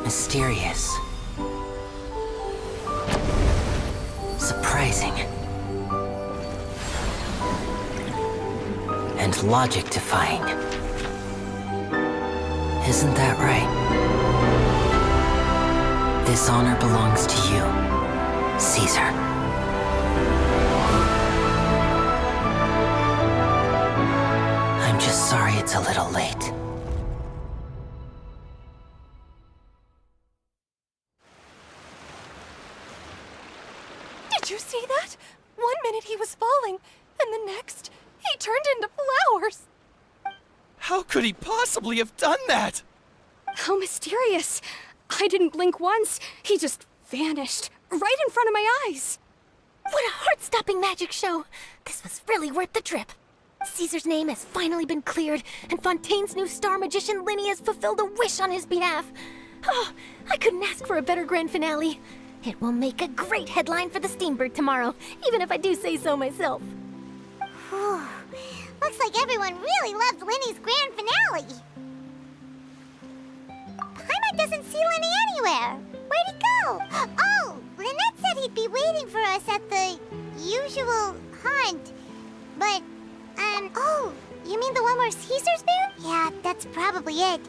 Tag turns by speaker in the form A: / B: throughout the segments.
A: Mysterious. Surprising. And logic-defying. Isn't that right? This honor belongs to you, Caesar. I'm just sorry it's a little late.
B: Did you see that? 1 minute he was falling, and the next, he turned into flowers.
C: How could he possibly have done that?
B: How mysterious. I didn't blink once. He just vanished, right in front of my eyes.
D: What a heart-stopping magic show! This was really worth the trip. Caesar's name has finally been cleared, and Fontaine's new star magician Linny has fulfilled a wish on his behalf. Oh, I couldn't ask for a better grand finale. It will make a great headline for the Steambird tomorrow, even if I do say so myself.
E: Whew. Looks like everyone really loved Linny's grand finale. Paimon doesn't see Linny anywhere. Where'd he go? Oh, Lynette said he'd be waiting for us at the usual hunt. But, oh, you mean the one where Caesar's been? Yeah, that's probably it.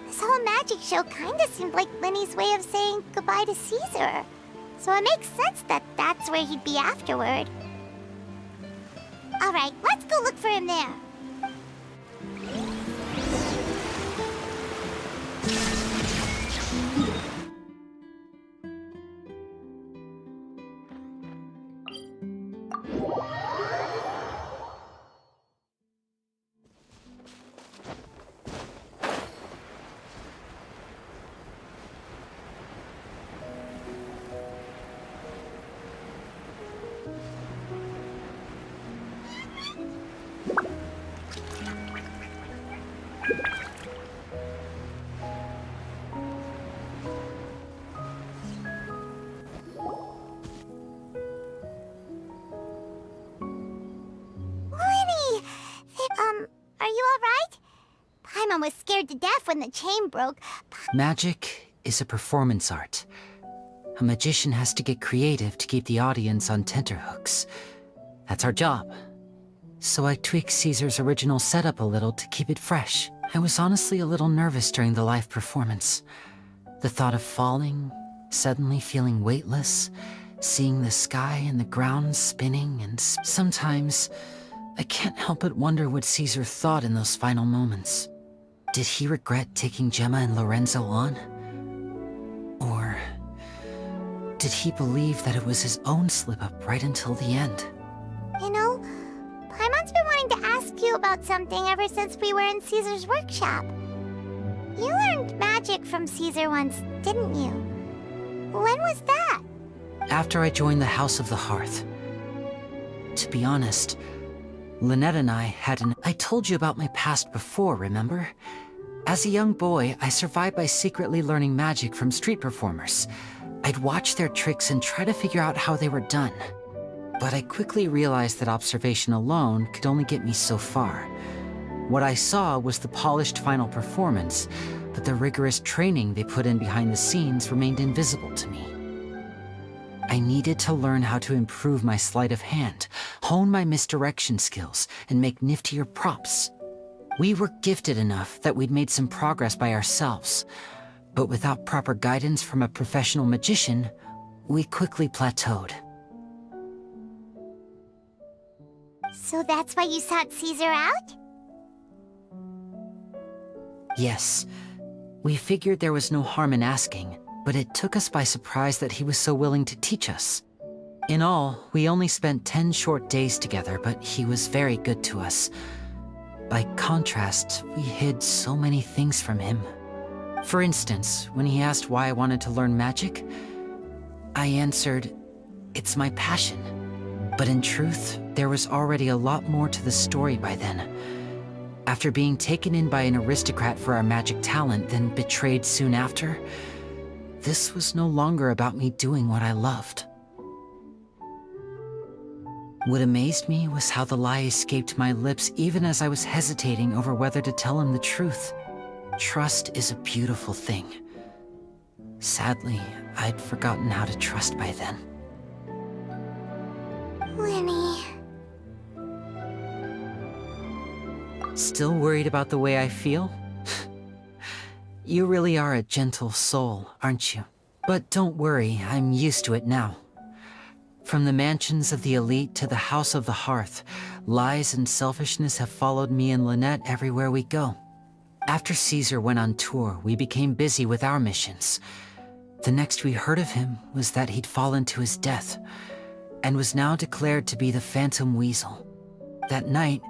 E: This whole magic show kinda seemed like Linny's way of saying goodbye to Caesar. So it makes sense that that's where he'd be afterward. Alright, let's go look for him there. Are you alright? Paimon was scared to death when the chain broke.
A: Magic is a performance art. A magician has to get creative to keep the audience on tenterhooks. That's our job. So I tweaked Caesar's original setup a little to keep it fresh. I was honestly a little nervous during the live performance. The thought of falling, suddenly feeling weightless, seeing the sky and the ground spinning, and sometimes I can't help but wonder what Caesar thought in those final moments. Did he regret taking Gemma and Lorenzo on? Or did he believe that it was his own slip-up right until the end?
E: You know, Paimon's been wanting to ask you about something ever since we were in Caesar's workshop. You learned magic from Caesar once, didn't you? When was that?
A: After I joined the House of the Hearth. To be honest, Lynette and I I told you about my past before, remember? As a young boy, I survived by secretly learning magic from street performers. I'd watch their tricks and try to figure out how they were done. But I quickly realized that observation alone could only get me so far. What I saw was the polished final performance, but the rigorous training they put in behind the scenes remained invisible to me. I needed to learn how to improve my sleight of hand, hone my misdirection skills, and make niftier props. We were gifted enough that we'd made some progress by ourselves, but without proper guidance from a professional magician, we quickly plateaued.
E: So that's why you sought Caesar out?
A: Yes. We figured there was no harm in asking, but it took us by surprise that he was so willing to teach us. In all, we only spent 10 short days together, but he was very good to us. By contrast, we hid so many things from him. For instance, when he asked why I wanted to learn magic, I answered, "It's my passion." But in truth, there was already a lot more to the story by then. After being taken in by an aristocrat for our magic talent, then betrayed soon after, this was no longer about me doing what I loved. What amazed me was how the lie escaped my lips even as I was hesitating over whether to tell him the truth. Trust is a beautiful thing. Sadly, I'd forgotten how to trust by then.
E: Lenny.
A: Still worried about the way I feel? You really are a gentle soul, aren't you? But don't worry, I'm used to it now. From the mansions of the elite to the house of the hearth, lies and selfishness have followed me and Lynette everywhere we go. After Caesar went on tour, we became busy with our missions. The next we heard of him was that he'd fallen to his death, and was now declared to be the Phantom Weasel. That night,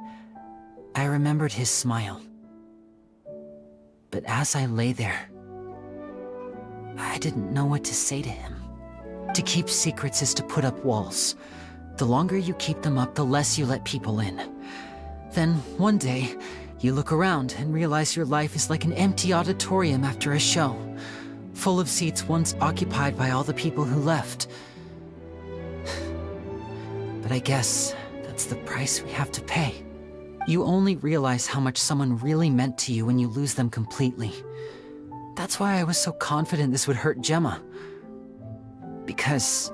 A: I remembered his smile. But as I lay there, I didn't know what to say to him. To keep secrets is to put up walls. The longer you keep them up, the less you let people in. Then, one day, you look around and realize your life is like an empty auditorium after a show, full of seats once occupied by all the people who left. But I guess that's the price we have to pay. You only realize how much someone really meant to you when you lose them completely. That's why I was so confident this would hurt Gemma. Because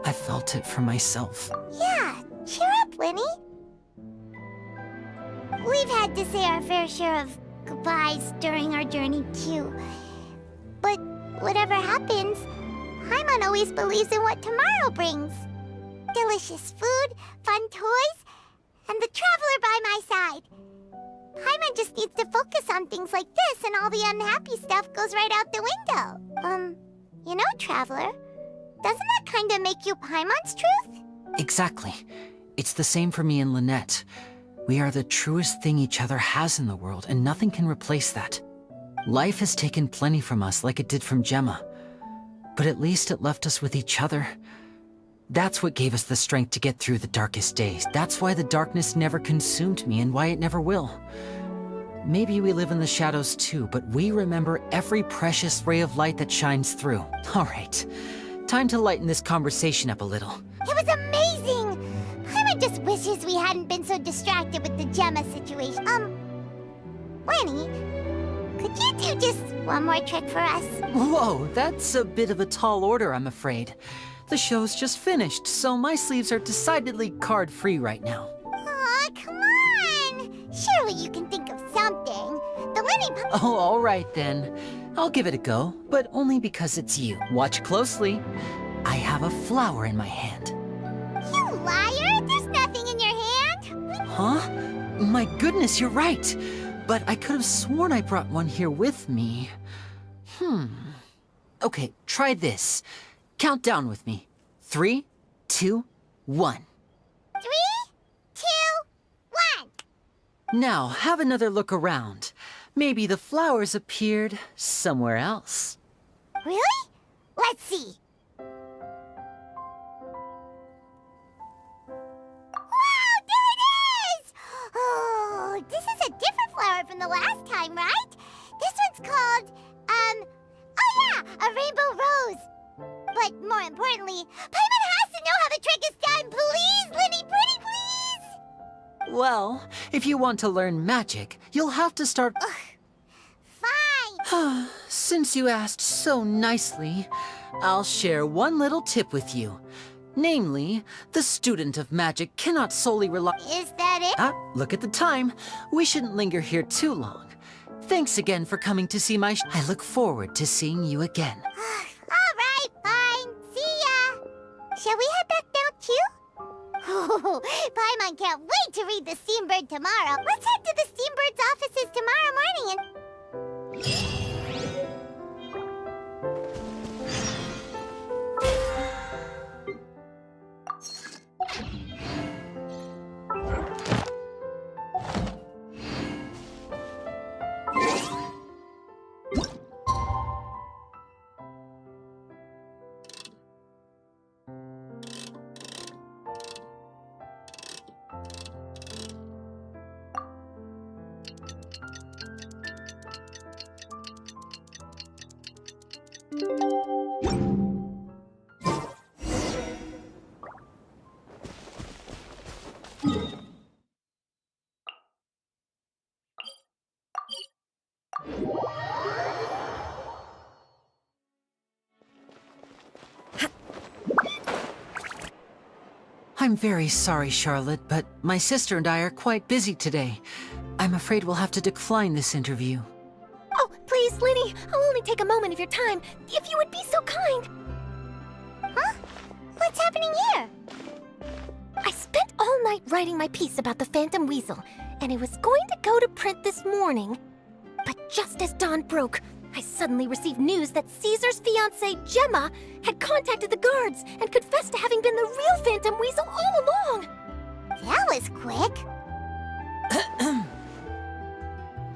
A: I felt it for myself.
E: Yeah, cheer up, Lenny. We've had to say our fair share of goodbyes during our journey, too. But whatever happens, Paimon always believes in what tomorrow brings. Delicious food, fun toys, and the Traveler by my side. Paimon just needs to focus on things like this, and all the unhappy stuff goes right out the window. You know, Traveler, doesn't that kind of make you Paimon's truth?
A: Exactly. It's the same for me and Lynette. We are the truest thing each other has in the world, and nothing can replace that. Life has taken plenty from us, like it did from Gemma. But at least it left us with each other. That's what gave us the strength to get through the darkest days. That's why the darkness never consumed me, and why it never will. Maybe we live in the shadows too, but we remember every precious ray of light that shines through. All right, time to lighten this conversation up a little.
E: It was amazing! Paimon just wishes we hadn't been so distracted with the Gemma situation. Lenny, could you do just one more trick for us?
A: Whoa, that's a bit of a tall order, I'm afraid. The show's just finished, so my sleeves are decidedly card-free right now.
E: Aw, come on! Surely you can think of something. The Lenny
A: Oh, all right then. I'll give it a go, but only because it's you. Watch closely. I have a flower in my hand.
E: You liar! There's nothing in your hand!
A: Huh? My goodness, you're right. But I could have sworn I brought one here with me. Okay, try this. Count down with me. 3, 2, 1.
E: 3, 2, 1.
A: Now, have another look around. Maybe the flowers appeared somewhere else.
E: Really? Let's see. Wow, there it is! Oh, this is a different flower from the last time, right? This one's called, oh yeah, a rainbow rose. But more importantly, Paimon has to know how the trick is done. Please, Lenny, pretty please!
A: Well, if you want to learn magic, you'll have to start...
E: Fine.
A: Since you asked so nicely, I'll share one little tip with you. Namely, the student of magic cannot solely rely...
E: Is that it?
A: Look at the time. We shouldn't linger here too long. Thanks again for coming to see my I look forward to seeing you again.
E: All right, fine. See ya. Shall we head back now, too? Oh, Paimon can't wait to read the Steambird tomorrow. Let's head to the Steambird's offices tomorrow morning and...
A: I'm very sorry, Charlotte, but my sister and I are quite busy today. I'm afraid we'll have to decline this interview.
D: Oh, please, Linny, I'll only take a moment of your time, if you would be so kind.
E: Huh? What's happening here?
D: I spent all night writing my piece about the Phantom Weasel, and it was going to go to print this morning. But just as dawn broke, I suddenly received news that Caesar's fiancée, Gemma, had contacted the guards and confessed to having been the real Phantom Weasel all along.
E: That was quick.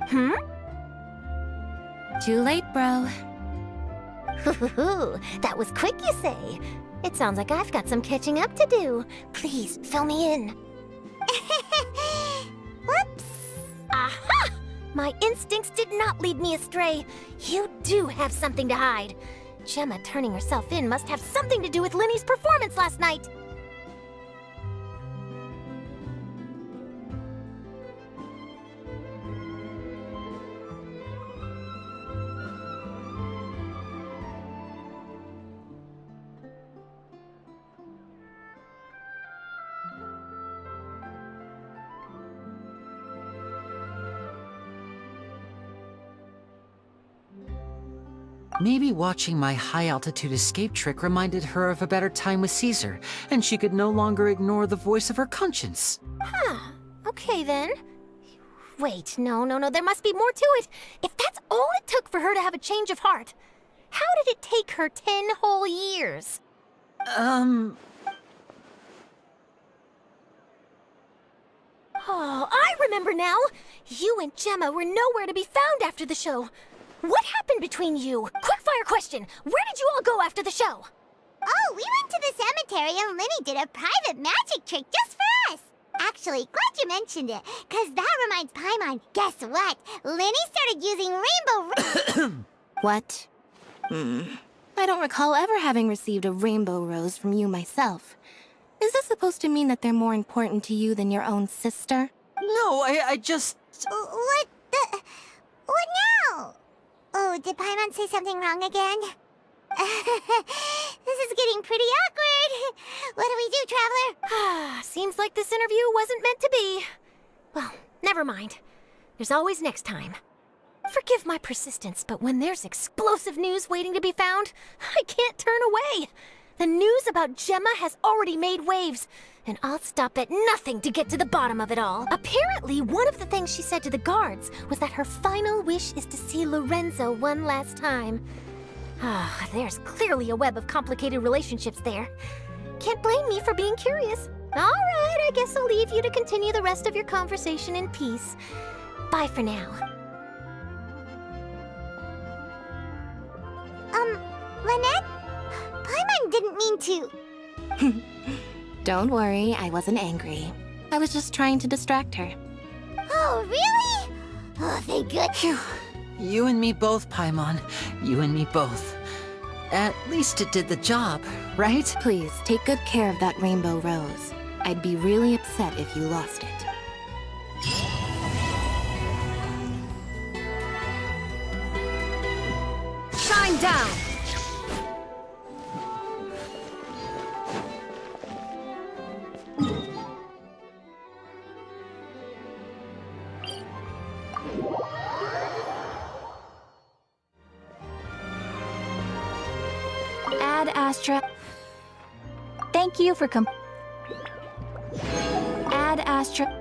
D: Hmm?
F: Too late, bro.
D: That was quick, you say? It sounds like I've got some catching up to do. Please, fill me in.
E: Whoops.
D: Aha! My instincts did not lead me astray. You do have something to hide. Gemma turning herself in must have something to do with Linny's performance last night.
A: Maybe watching my high-altitude escape trick reminded her of a better time with Caesar, and she could no longer ignore the voice of her conscience.
D: Huh. Okay, then. Wait, no, there must be more to it. If that's all it took for her to have a change of heart, how did it take her 10 whole years?
A: Oh,
D: I remember now. You and Gemma were nowhere to be found after the show. What happened between you? Quickfire question. Where did you all go after the show?
E: Oh, we went to the cemetery and Linny did a private magic trick just for us. Actually, glad you mentioned it, because that reminds Paimon. Guess what? Linny started using rainbow...
F: What? I don't recall ever having received a rainbow rose from you myself. Is this supposed to mean that they're more important to you than your own sister?
A: no, I just...
E: What the... What now? Oh, did Paimon say something wrong again? This is getting pretty awkward. What do we do, Traveler?
D: Seems like this interview wasn't meant to be. Well, never mind. There's always next time. Forgive my persistence, but when there's explosive news waiting to be found, I can't turn away. The news about Gemma has already made waves, and I'll stop at nothing to get to the bottom of it all. Apparently, one of the things she said to the guards was that her final wish is to see Lorenzo one last time. There's clearly a web of complicated relationships there. Can't blame me for being curious. All right, I guess I'll leave you to continue the rest of your conversation in peace. Bye for now.
E: Lynette? Paimon didn't mean to...
F: Don't worry, I wasn't angry. I was just trying to distract her.
E: Oh, really? Oh, thank goodness.
A: You and me both, Paimon. You and me both. At least it did the job, right?
F: Please, take good care of that rainbow rose. I'd be really upset if you lost it.
B: Shine down!
F: Ad Astra. Thank you for Ad Astra.